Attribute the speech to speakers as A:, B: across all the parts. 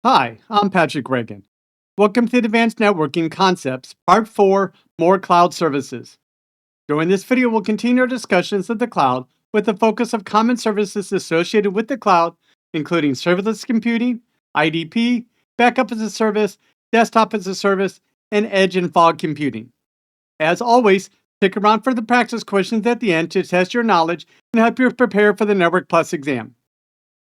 A: Hi, I'm Patrick Reagan. Welcome to Advanced Networking Concepts, Part 4, More Cloud Services. During this video, we'll continue our discussions of the cloud with a focus of common services associated with the cloud, including serverless computing, IDP, backup as a service, desktop as a service, and edge and fog computing. As always, stick around for the practice questions at the end to test your knowledge and help you prepare for the Network Plus exam.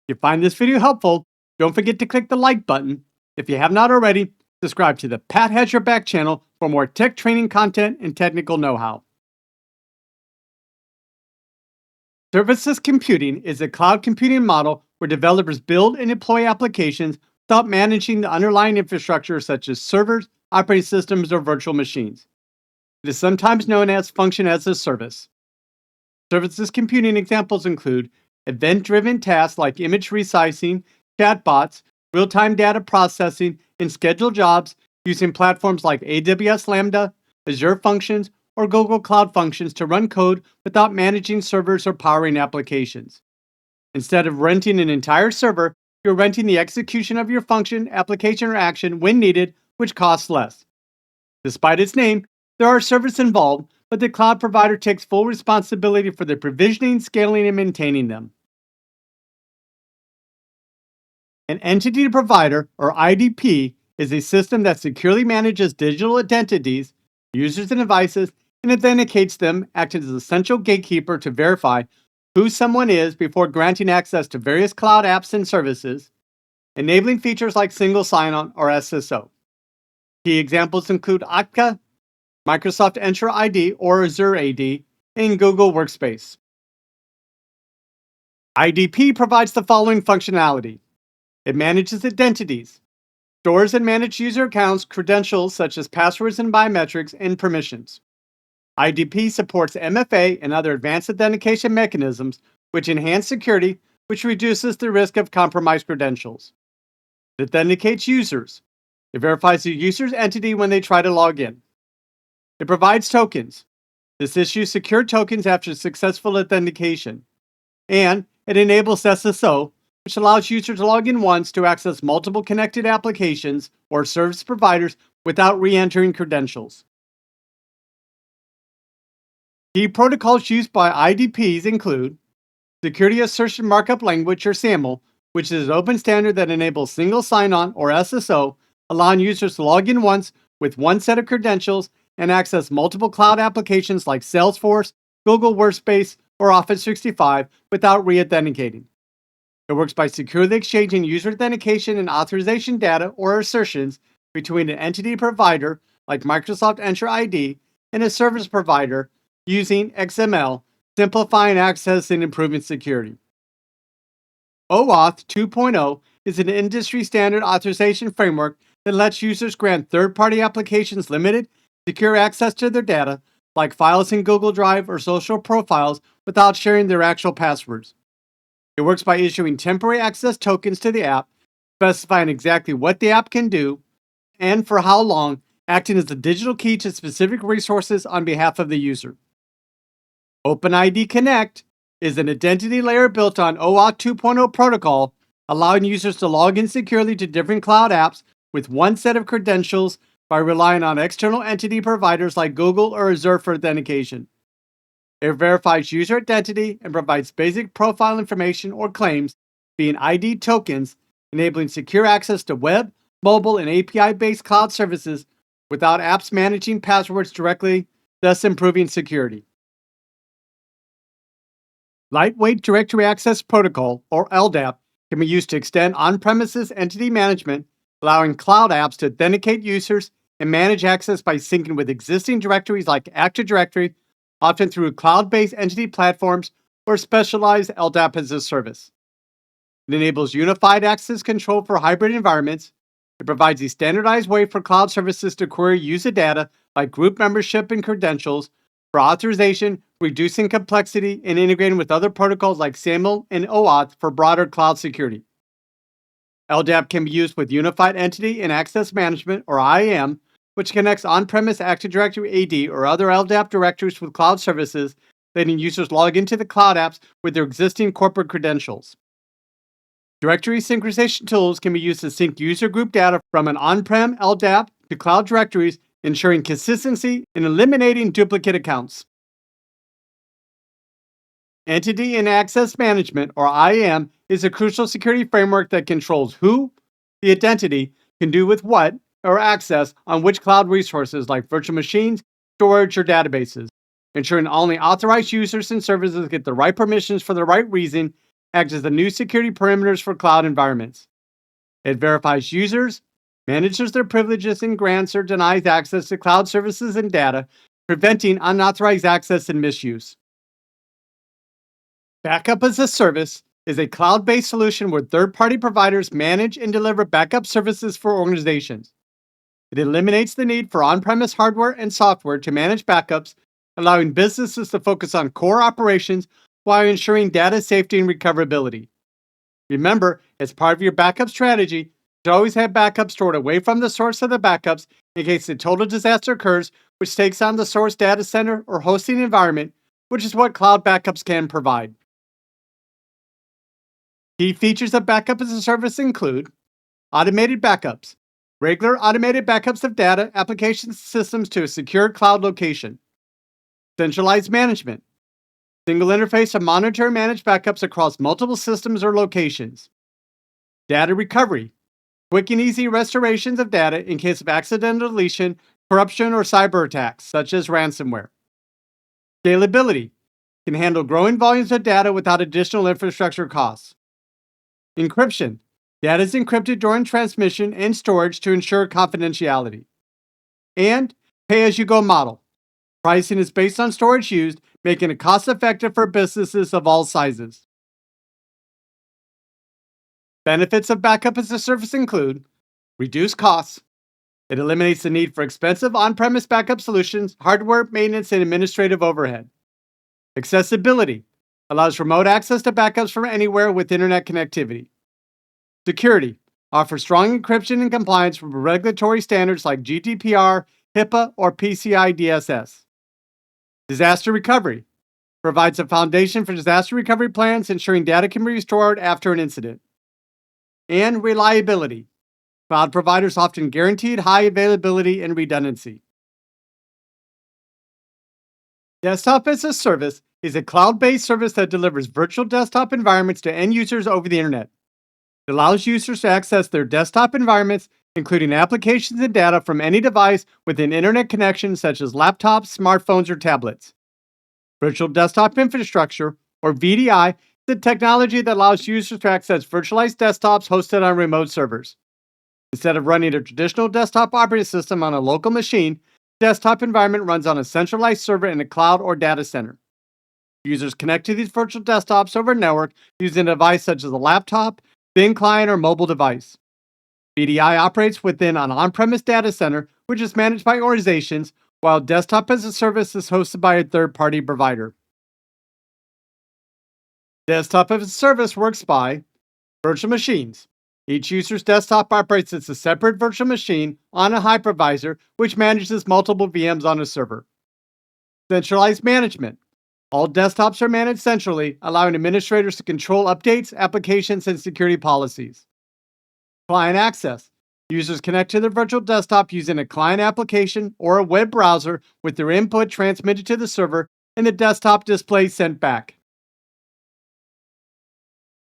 A: If you find this video helpful, don't forget to click the like button. If you have not already, subscribe to the Pat Has Your Back channel for more tech training content and technical know-how. Services computing is a cloud computing model where developers build and deploy applications without managing the underlying infrastructure such as servers, operating systems, or virtual machines. It is sometimes known as function as a service. Services computing examples include event-driven tasks like image resizing, chatbots, real-time data processing, and scheduled jobs using platforms like AWS Lambda, Azure Functions, or Google Cloud Functions to run code without managing servers or powering applications. Instead of renting an entire server, you're renting the execution of your function, application, or action when needed, which costs less. Despite its name, there are servers involved, but the cloud provider takes full responsibility for the provisioning, scaling, and maintaining them. An entity provider, or IDP, is a system that securely manages digital identities, users, and devices, and authenticates them, acting as an essential gatekeeper to verify who someone is before granting access to various cloud apps and services, enabling features like single sign-on or SSO. Key examples include Okta, Microsoft Entra ID or Azure AD, and Google Workspace. IDP provides the following functionality. It manages identities, stores and manages user accounts, credentials such as passwords and biometrics, and permissions. IDP supports MFA and other advanced authentication mechanisms, which enhance security, which reduces the risk of compromised credentials. It authenticates users. It verifies the user's entity when they try to log in. It provides tokens. This issues secure tokens after successful authentication. And it enables SSO, which allows users to log in once to access multiple connected applications or service providers without re-entering credentials. Key protocols used by IDPs include Security Assertion Markup Language, or SAML, which is an open standard that enables single sign-on, or SSO, allowing users to log in once with one set of credentials and access multiple cloud applications like Salesforce, Google Workspace, or Office 365 without re-authenticating. It works by securely exchanging user authentication and authorization data or assertions between an entity provider like Microsoft Entra ID and a service provider using XML, simplifying access and improving security. OAuth 2.0 is an industry standard authorization framework that lets users grant third-party applications limited, secure access to their data, like files in Google Drive or social profiles, without sharing their actual passwords. It works by issuing temporary access tokens to the app, specifying exactly what the app can do and for how long, acting as the digital key to specific resources on behalf of the user. OpenID Connect is an identity layer built on OAuth 2.0 protocol, allowing users to log in securely to different cloud apps with one set of credentials by relying on external entity providers like Google or Azure for authentication. It verifies user identity and provides basic profile information or claims via ID tokens, enabling secure access to web, mobile, and API-based cloud services without apps managing passwords directly, thus improving security. Lightweight Directory Access Protocol, or LDAP, can be used to extend on-premises entity management, allowing cloud apps to authenticate users and manage access by syncing with existing directories like Active Directory, often through cloud-based entity platforms or specialized LDAP as a service. It enables unified access control for hybrid environments. It provides a standardized way for cloud services to query user data like group membership and credentials for authorization, reducing complexity, and integrating with other protocols like SAML and OAuth for broader cloud security. LDAP can be used with Unified Entity and Access Management, or IAM, which connects on-premise Active Directory AD or other LDAP directories with cloud services, letting users log into the cloud apps with their existing corporate credentials. Directory synchronization tools can be used to sync user group data from an on-prem LDAP to cloud directories, ensuring consistency and eliminating duplicate accounts. Entity and Access Management, or IAM, is a crucial security framework that controls who the identity can do with what or access on which cloud resources like virtual machines, storage, or databases, ensuring only authorized users and services get the right permissions for the right reason, acts as the new security perimeters for cloud environments. It verifies users, manages their privileges, and grants or denies access to cloud services and data, preventing unauthorized access and misuse. Backup as a Service is a cloud based solution where third party providers manage and deliver backup services for organizations. It eliminates the need for on premise hardware and software to manage backups, allowing businesses to focus on core operations while ensuring data safety and recoverability. Remember, as part of your backup strategy, you should always have backups stored away from the source of the backups in case a total disaster occurs, which takes on the source data center or hosting environment, which is what cloud backups can provide. Key features of Backup as a Service include automated backups, regular automated backups of data, applications, systems to a secure cloud location, centralized management, single interface to monitor and manage backups across multiple systems or locations, data recovery, quick and easy restorations of data in case of accidental deletion, corruption, or cyber attacks, such as ransomware. Scalability can handle growing volumes of data without additional infrastructure costs. Encryption. Data is encrypted during transmission and storage to ensure confidentiality. And pay-as-you-go model. Pricing is based on storage used, making it cost-effective for businesses of all sizes. Benefits of Backup as a Service include reduced costs. It eliminates the need for expensive on-premise backup solutions, hardware, maintenance, and administrative overhead. Accessibility. Allows remote access to backups from anywhere with internet connectivity. Security. Offers strong encryption and compliance with regulatory standards like GDPR, HIPAA, or PCI DSS. Disaster recovery. Provides a foundation for disaster recovery plans, ensuring data can be restored after an incident. And reliability. Cloud providers often guaranteed high availability and redundancy. Desktop as a Service is a cloud-based service that delivers virtual desktop environments to end users over the internet. It allows users to access their desktop environments, including applications and data from any device with an internet connection such as laptops, smartphones, or tablets. Virtual Desktop Infrastructure, or VDI, is the technology that allows users to access virtualized desktops hosted on remote servers. Instead of running a traditional desktop operating system on a local machine, the desktop environment runs on a centralized server in a cloud or data center. Users connect to these virtual desktops over a network using a device such as a laptop, thin client, or mobile device. VDI operates within an on-premise data center, which is managed by organizations, while Desktop as a Service is hosted by a third-party provider. Desktop as a Service works by virtual machines. Each user's desktop operates as a separate virtual machine on a hypervisor, which manages multiple VMs on a server. Centralized management. All desktops are managed centrally, allowing administrators to control updates, applications, and security policies. Client access. Users connect to their virtual desktop using a client application or a web browser with their input transmitted to the server and the desktop display sent back.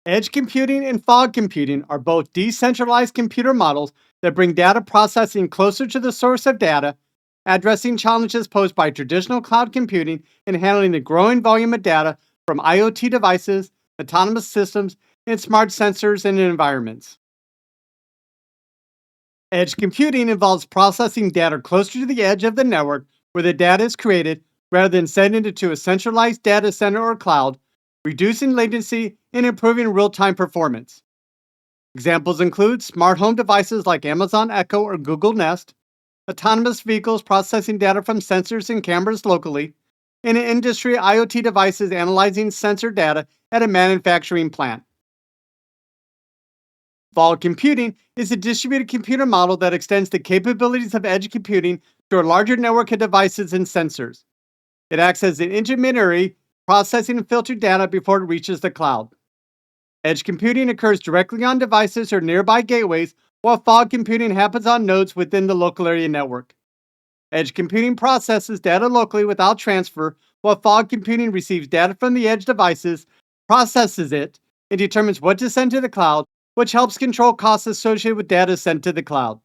A: Edge computing and fog computing are both decentralized computer models that bring data processing closer to the source of data, addressing challenges posed by traditional cloud computing and handling the growing volume of data from IoT devices, autonomous systems, and smart sensors and environments. Edge computing involves processing data closer to the edge of the network where the data is created rather than sending it to a centralized data center or cloud, reducing latency and improving real-time performance. Examples include smart home devices like Amazon Echo or Google Nest, autonomous vehicles processing data from sensors and cameras locally, and industry IoT devices analyzing sensor data at a manufacturing plant. Fog computing is a distributed computer model that extends the capabilities of edge computing to a larger network of devices and sensors. It acts as an intermediary, processing and filtering data before it reaches the cloud. Edge computing occurs directly on devices or nearby gateways, while fog computing happens on nodes within the local area network. Edge computing processes data locally without transfer, while fog computing receives data from the edge devices, processes it, and determines what to send to the cloud, which helps control costs associated with data sent to the cloud.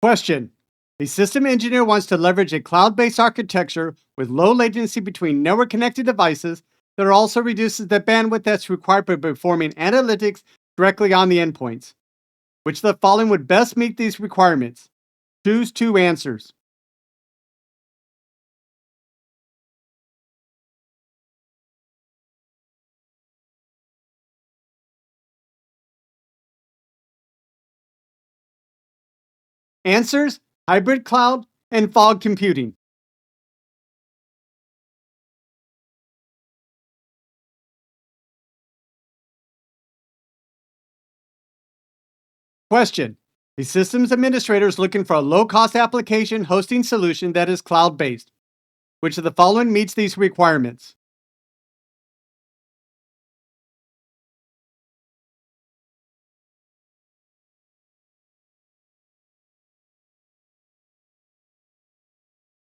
A: Question: a system engineer wants to leverage a cloud based architecture with low latency between network connected devices that also reduces the bandwidth that's required for performing analytics directly on the endpoints. Which of the following would best meet these requirements? Choose two answers. Answers: hybrid cloud and fog computing. Question: a systems administrator is looking for a low cost application hosting solution that is cloud based. Which of the following meets these requirements?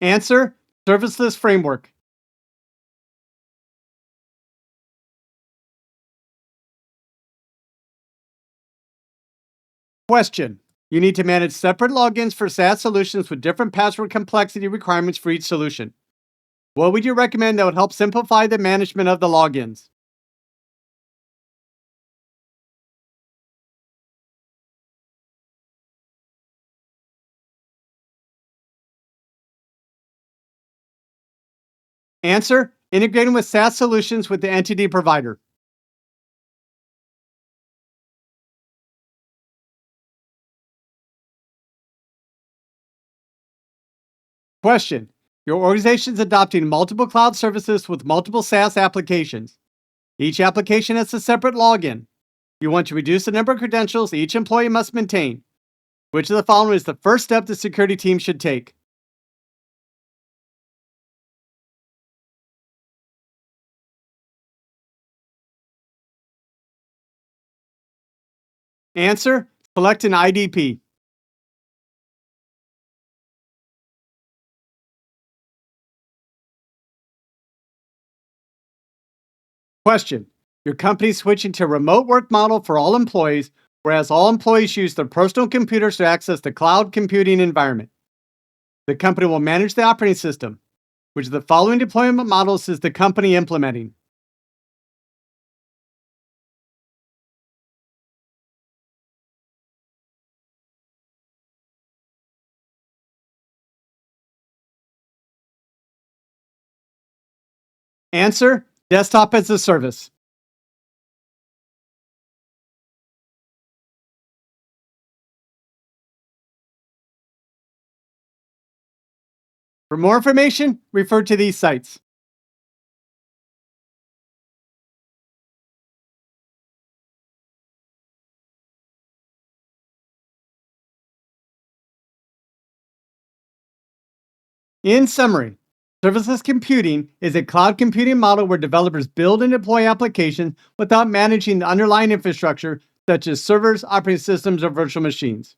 A: Answer: serverless framework. Question: you need to manage separate logins for SaaS solutions with different password complexity requirements for each solution. What would you recommend that would help simplify the management of the logins? Answer: integrating with SaaS solutions with the entity provider. Question: your organization is adopting multiple cloud services with multiple SaaS applications. Each application has a separate login. You want to reduce the number of credentials each employee must maintain. Which of the following is the first step the security team should take? Answer: select an IDP. Question: your company is switching to a remote work model for all employees, whereas all employees use their personal computers to access the cloud computing environment. The company will manage the operating system. Which of the following deployment models is the company implementing? Answer: desktop as a service. For more information, refer to these sites. In summary, serverless computing is a cloud computing model where developers build and deploy applications without managing the underlying infrastructure, such as servers, operating systems, or virtual machines.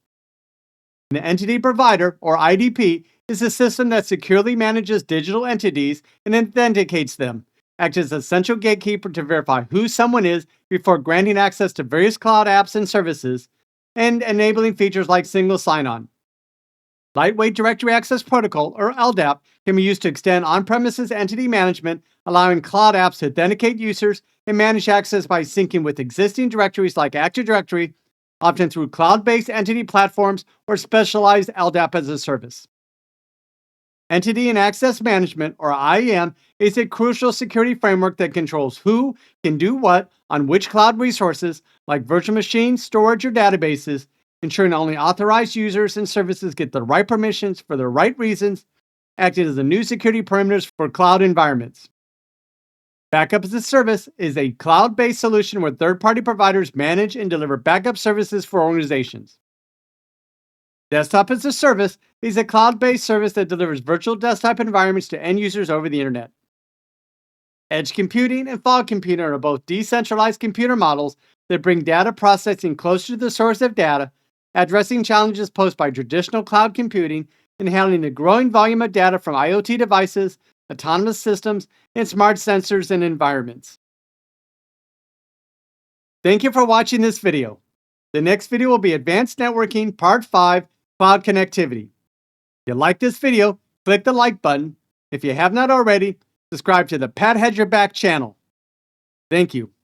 A: An entity provider, or IDP, is a system that securely manages digital entities and authenticates them, acts as a central gatekeeper to verify who someone is before granting access to various cloud apps and services, and enabling features like single sign on. Lightweight Directory Access Protocol, or LDAP, can be used to extend on premises entity management, allowing cloud apps to authenticate users and manage access by syncing with existing directories like Active Directory, often through cloud based entity platforms or specialized LDAP as a service. Entity and Access Management, or IAM, is a crucial security framework that controls who can do what on which cloud resources, like virtual machines, storage, or databases, ensuring only authorized users and services get the right permissions for the right reasons, acting as the new security parameters for cloud environments. Backup as a Service is a cloud based solution where third party providers manage and deliver backup services for organizations. Desktop as a Service is a cloud based service that delivers virtual desktop environments to end users over the internet. Edge computing and fog computing are both decentralized computer models that bring data processing closer to the source of data, addressing challenges posed by traditional cloud computing and handling the growing volume of data from IoT devices, autonomous systems, and smart sensors and environments. Thank you for watching this video. The next video will be Advanced Networking Part 5, Cloud Connectivity. If you like this video, click the like button. If you have not already, subscribe to the Pat Had Your Back channel. Thank you.